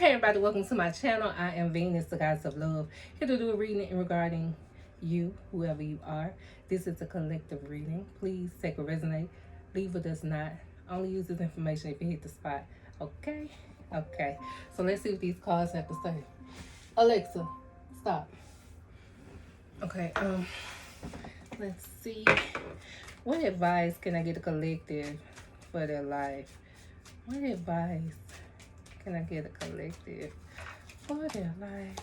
Hey everybody, welcome to my channel. I am Venus, the goddess of love, here to do a reading in regarding you, whoever you are. This is a collective reading. Please take a resonate, leave what does not. Only use this information if you hit the spot. Okay? Okay. So let's see what these cards have to say. Alexa, stop. Okay, let's see. What advice can I get a collective for their life? What advice can I get a collective for their life?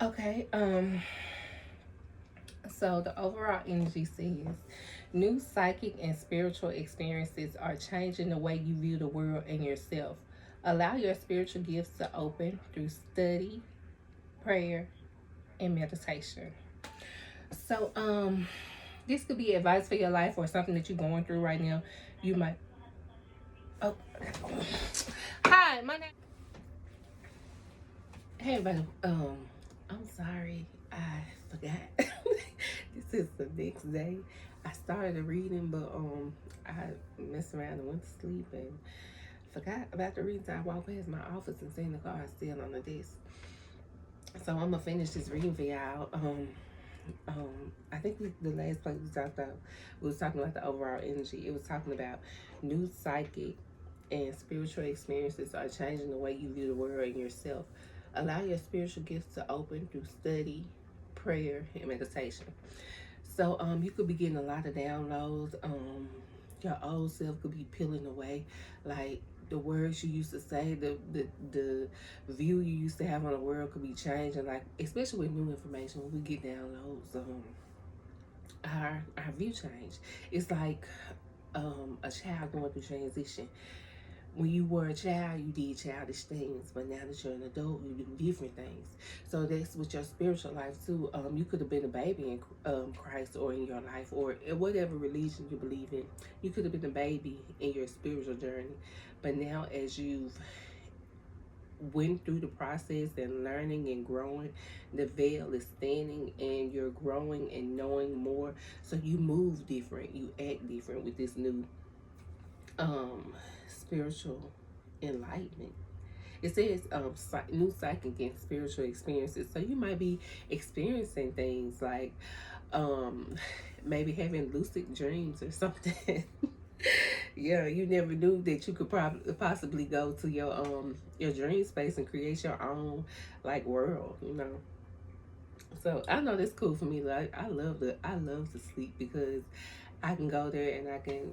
Okay, so the overall energy says new psychic and spiritual experiences are changing the way you view the world and yourself. Allow your spiritual gifts to open through study, prayer, and meditation. So, this could be advice for your life or something that you're going through right now. You might. Oh, hi, my name. Hey, everybody. I'm sorry, I forgot. This is the next day. I started reading, but I messed around and went to sleep and forgot about the reading. I walked past my office and seen the card still on the desk. So I'm gonna finish this reading for y'all. I think the last place we was talking about the overall energy. It was talking about new psychic and spiritual experiences are changing the way you view the world and yourself. Allow your spiritual gifts to open through study, prayer, and meditation. So you could be getting a lot of downloads. Your old self could be peeling away, like the words you used to say, the view you used to have on the world could be changing. Like especially with new information, when we get downloads, our view change. It's like a child going through transition. When you were a child, you did childish things, but now that you're an adult, you do different things. So that's with your spiritual life too. You could have been a baby in Christ or in your life, or in whatever religion you believe in. You could have been a baby in your spiritual journey, but now as you've went through the process and learning and growing, the veil is thinning and you're growing and knowing more. So you move different, you act different with this new spiritual enlightenment. It says new psychic and spiritual experiences. So you might be experiencing things like maybe having lucid dreams or something. Yeah, you never knew that you could possibly go to your dream space and create your own like world, you know. So I know that's cool for me. Like I love to sleep because I can go there and I can,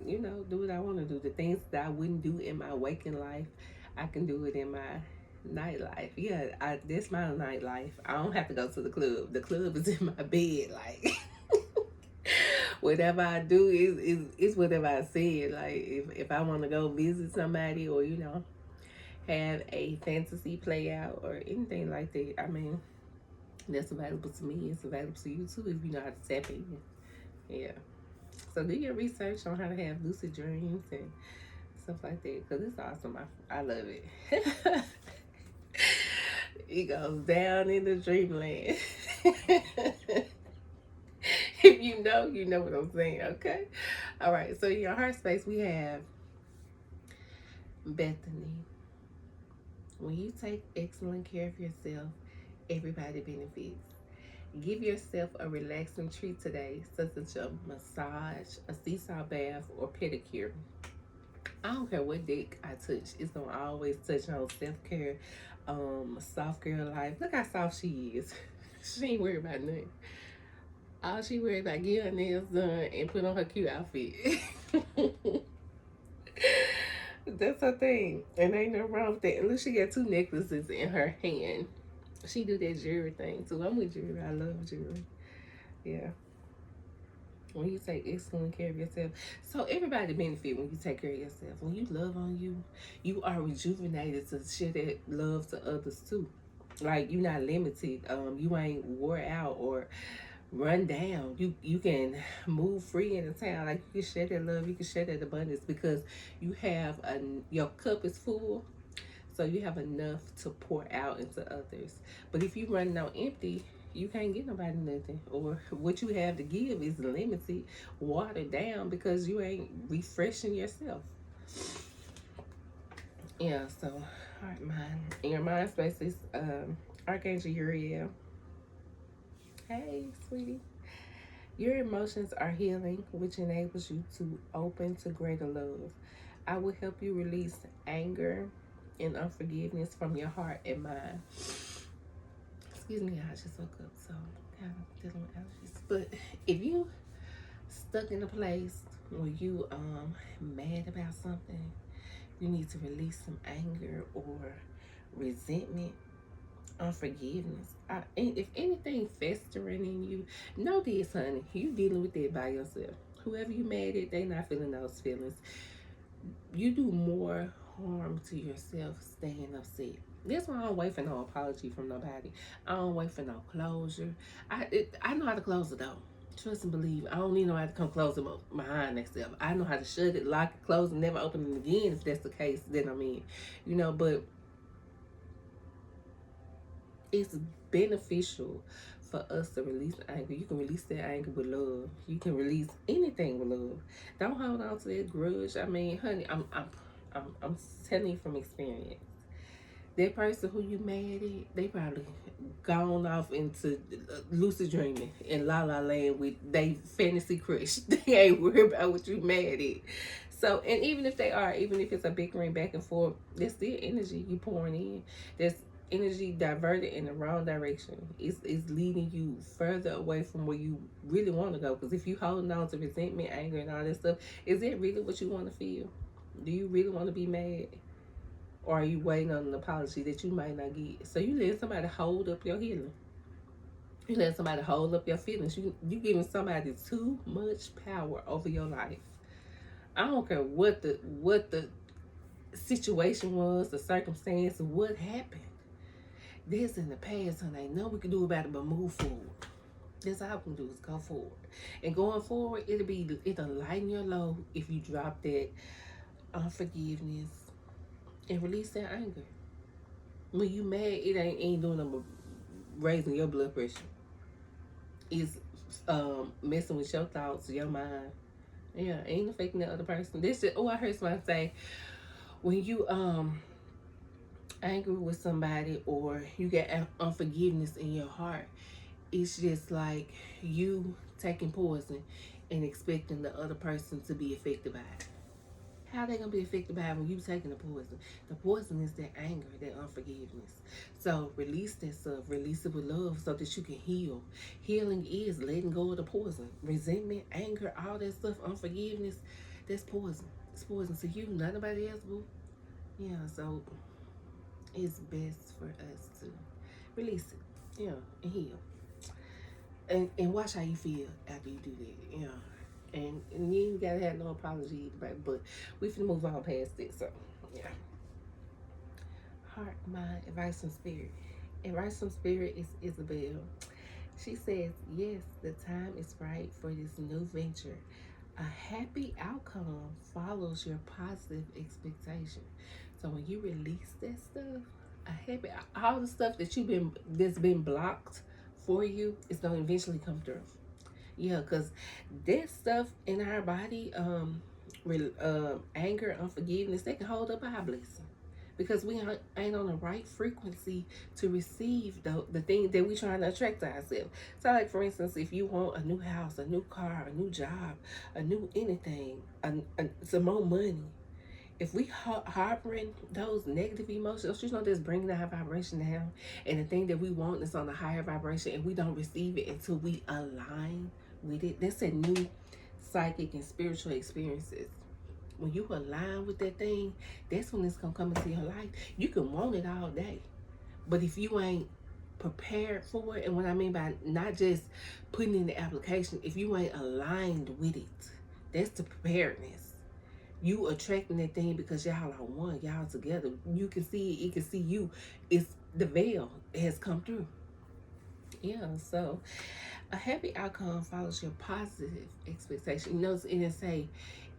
do what I want to do. The things that I wouldn't do in my waking life, I can do it in my nightlife. Yeah, that's my nightlife. I don't have to go to the club. The club is in my bed. Like whatever I do is whatever I said. Like if I want to go visit somebody or have a fantasy play out or anything like that, I mean that's available to me. It's available to you too if you know how to tap in. Yeah. So do your research on how to have lucid dreams and stuff like that because it's awesome. I love it. It goes down in the dreamland. If you know what I'm saying, okay? All right, so in your heart space, we have Bethany. When you take excellent care of yourself, everybody benefits. Give yourself a relaxing treat today, such as a massage, a seesaw bath, or pedicure. I don't care what deck I touch, it's gonna always touch on self-care, soft girl life. Look how soft she is. She ain't worried about nothing. All she worried about getting her nails done and put on her cute outfit. That's her thing. And ain't no wrong with that. And look, she got 2 necklaces in her hand. She do that jewelry thing too. I'm with jewelry. I love jewelry. Yeah. When you take excellent care of yourself. So everybody benefit when you take care of yourself. When you love on you, you are rejuvenated to share that love to others too. Like you're not limited. You ain't wore out or run down. You can move free in the town. Like you can share that love, you can share that abundance because you have your cup is full. So you have enough to pour out into others. But if you running on empty, you can't get nobody nothing. Or what you have to give is limited, watered down because you ain't refreshing yourself. Yeah, so heart, mind. In your mind space is Archangel Uriel. Hey, sweetie. Your emotions are healing, which enables you to open to greater love. I will help you release anger and unforgiveness from your heart and mind. Excuse me, I just woke up, so I'm kind of dealing with allergies. But if you stuck in a place where you mad about something, you need to release some anger or resentment, unforgiveness. If anything festering in you, know this, honey. You dealing with that by yourself. Whoever you mad at, they not feeling those feelings. You do more harm to yourself staying upset. That's why I don't wait for no apology from nobody. I don't wait for no closure. I know how to close the door. Trust and believe. I don't need nobody to come close it behind themselves. I know how to shut it, lock it, close, and never open it again. If that's the case, then I'm in. But it's beneficial for us to release anger. You can release that anger with love. You can release anything with love. Don't hold on to that grudge. I mean, honey, I'm telling you from experience. That person who you mad at, they probably gone off into lucid dreaming in La La Land with they fantasy crush. They ain't worried about what you mad at. So, and even if they are, even if it's a bickering back and forth, that's still energy you pouring in. That's energy diverted in the wrong direction. It's leading you further away from where you really want to go. Because if you holding on to resentment, anger, and all that stuff, is it really what you want to feel? Do you really want to be mad? Or are you waiting on an apology that you might not get? So you let somebody hold up your healing. You let somebody hold up your feelings. You giving somebody too much power over your life. I don't care what the situation was, the circumstance, what happened. This in the past, and ain't nothing we can do about it but move forward. That's all we can do is go forward. And going forward, it'll lighten your load if you drop that unforgiveness and release that anger. When you mad, it ain't doing nothing but raising your blood pressure. It's messing with your thoughts, your mind. Yeah, ain't affecting the other person. This is I heard somebody say, when you angry with somebody or you get unforgiveness in your heart, it's just like you taking poison and expecting the other person to be affected by it. How they gonna be affected by it when you taking the poison? The poison is that anger, that unforgiveness. So release that stuff, release it with love so that you can heal. Healing is letting go of the poison. Resentment, anger, all that stuff, unforgiveness, that's poison. It's poison to you, not nobody else, boo. Yeah, so it's best for us to release it, and heal. And watch how you feel after you do that, And you ain't gotta have no apology, but we finna move on past it. So, yeah. Heart, mind, advice from spirit. Advice from spirit is Isabel. She says, yes, the time is right for this new venture. A happy outcome follows your positive expectation. So when you release that stuff, all the stuff that's been blocked for you is gonna eventually come through. Yeah, because that stuff in our body, anger, unforgiveness, they can hold up our blessing. Because we ain't on the right frequency to receive the thing that we trying to attract to ourselves. So, like for instance, if you want a new house, a new car, a new job, a new anything, some more money, if we harboring those negative emotions, that's bringing our vibration down. And the thing that we want is on a higher vibration, and we don't receive it until we align with it. That's a new psychic and spiritual experiences. When you align with that thing, that's when it's gonna come into your life. You can want it all day, but if you ain't prepared for it, and what I mean by not just putting in the application, if you ain't aligned with it, that's the preparedness. You attracting that thing because y'all are one, y'all together. You can see it can see you. It's the veil has come through. Yeah, so a happy outcome follows your positive expectation. It didn't say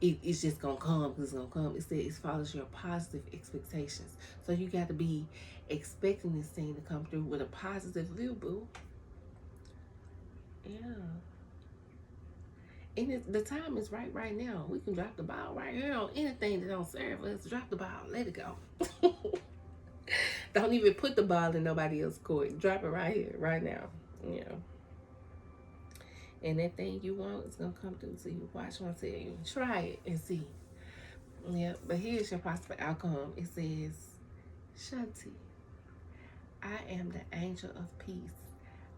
it's just gonna come because it's gonna come. It said it follows your positive expectations. So you got to be expecting this thing to come through with a positive view, boo. Yeah. And the time is right now. We can drop the ball right here on anything that don't serve us. Drop the ball. Let it go. Don't even put the ball in nobody else's court. Drop it right here, right now. You know. And that thing you want is gonna come through to you. Watch what I tell you. Try it and see. Yeah, but here's your possible outcome. It says, Shanti, I am the angel of peace.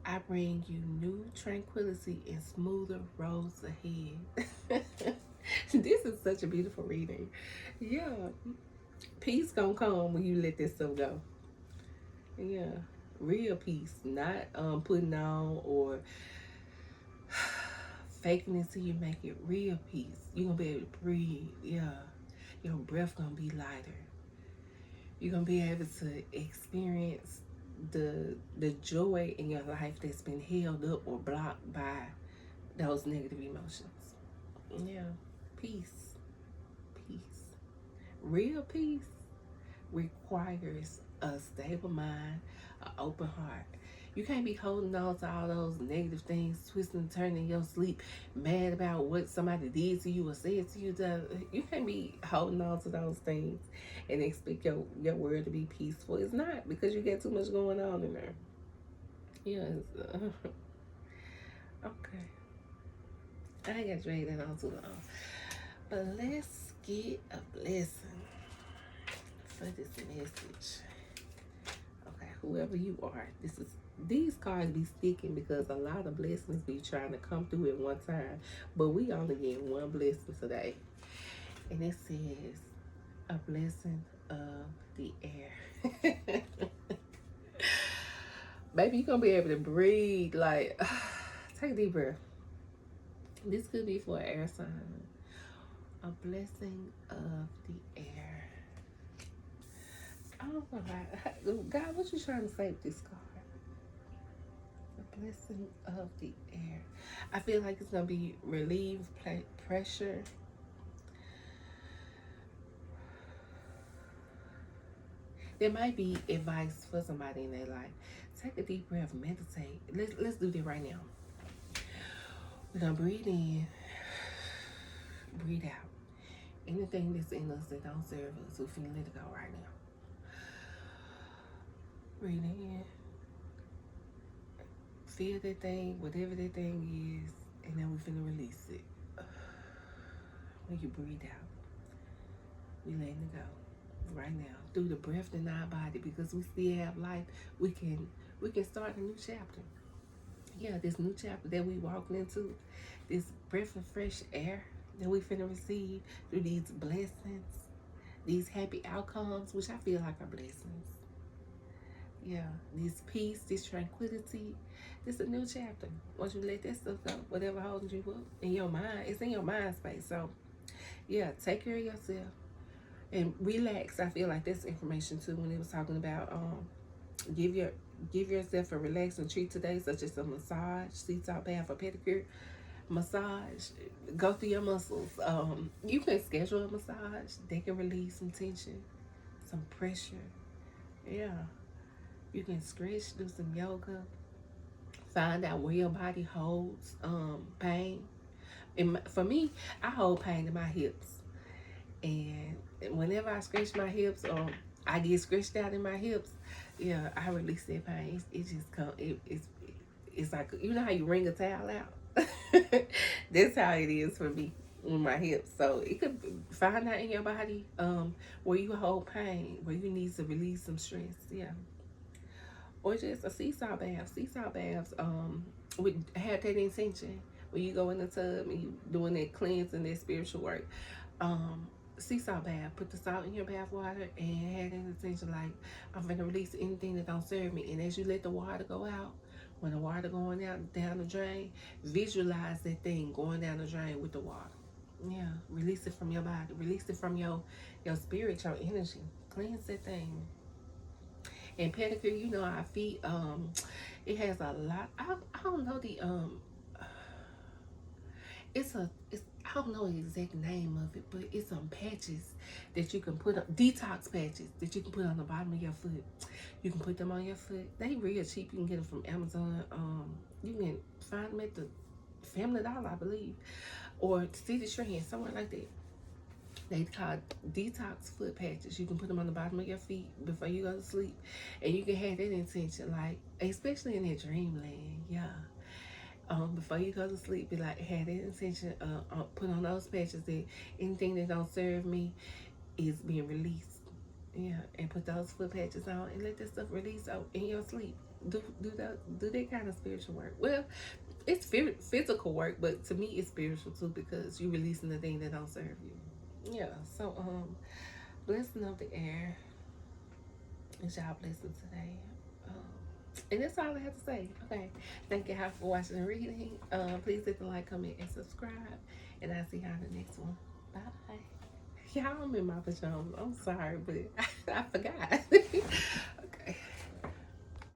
I bring you new tranquility and smoother roads ahead. This is such a beautiful reading. Yeah. Peace gonna come when you let this stuff go. Yeah. Real peace. Not putting on or faking it till you make it real peace. You're gonna be able to breathe. Yeah. Your breath gonna be lighter. You're gonna be able to experience the joy in your life that's been held up or blocked by those negative emotions. Yeah. Peace. Peace. Real peace requires a stable mind, an open heart. You can't be holding on to all those negative things, twisting and turning in your sleep, mad about what somebody did to you or said to you. You can't be holding on to those things and expect your word to be peaceful. It's not, because you got too much going on in there. Yes. Okay. I ain't got to drag that on too long. But let's get a blessing for this message. Okay, whoever you are, these cards be sticking because a lot of blessings be trying to come through at one time, but we only get one blessing today, and it says a blessing of the air. Baby, you're gonna be able to breathe. Like, take a deep breath. This could be for an air sign. A blessing of the air. I don't know. God, what you trying to say with this card? A blessing of the air. I feel like it's going to be relieve pressure. There might be advice for somebody in their life. Take a deep breath, meditate. Let's do that right now. We're going to breathe in, breathe out. Anything that's in us that don't serve us, we're finna let it go right now. Breathe in. Feel that thing, whatever that thing is, and then we're finna release it. When you breathe out, we letting it go right now through the breath in our body, because we still have life. We can start a new chapter. Yeah, this new chapter that we walking into, this breath of fresh air that we finna receive through these blessings, these happy outcomes, which I feel like are blessings. Yeah, this peace, this tranquility, this is a new chapter. Once you let that stuff go, whatever holding you up in your mind, it's in your mind space. So, yeah, take care of yourself and relax. I feel like that's information too when it was talking about give yourself a relaxing treat today, such as a massage, sea salt bath, or pedicure. Massage, go through your muscles. You can schedule a massage. They can release some tension, some pressure. Yeah. You can stretch, do some yoga, find out where your body holds pain. And for me, I hold pain in my hips. And whenever I scratch my hips or I get scratched out in my hips, yeah, I release that pain. It just comes, it's like, you know how you wring a towel out? That's how it is for me with my hips. So it could find out in your body where you hold pain, where you need to release some stress. Yeah. Or just a sea salt bath. Sea salt baths would have that intention when you go in the tub and you doing that cleansing, that spiritual work. Sea salt bath, put the salt in your bath water and have that intention like, I'm going to release anything that don't serve me. And as you let the water go out, when the water going out down the drain, visualize that thing going down the drain with the water. Yeah, release it from your body, release it from your spirit, your energy. Cleanse that thing. And pedicure, you know, our feet, it has a lot. I don't know the it's I don't know the exact name of it, but it's some patches that you can put on, detox patches that you can put on the bottom of your foot. You can put them on your foot. They real cheap. You can get them from Amazon. You can find them at the Family Dollar, I believe. or City Trend, somewhere like that. They call detox foot patches. You can put them on the bottom of your feet before you go to sleep, and you can have that intention, like especially in that dreamland, yeah. Before you go to sleep, be like, have that intention. Put on those patches that anything that don't serve me is being released. Yeah, and put those foot patches on and let this stuff release out in your sleep. Do that kind of spiritual work. Well, it's physical work, but to me it's spiritual too, because you're releasing the thing that don't serve you. Yeah. So blessing of the air is y'all blessing today. And that's all I have to say. Okay. Thank you all for watching and reading. Please hit the like, comment, and subscribe. And I'll see y'all in the next one. Bye. Y'all, I'm in my pajamas. I'm sorry, but I forgot.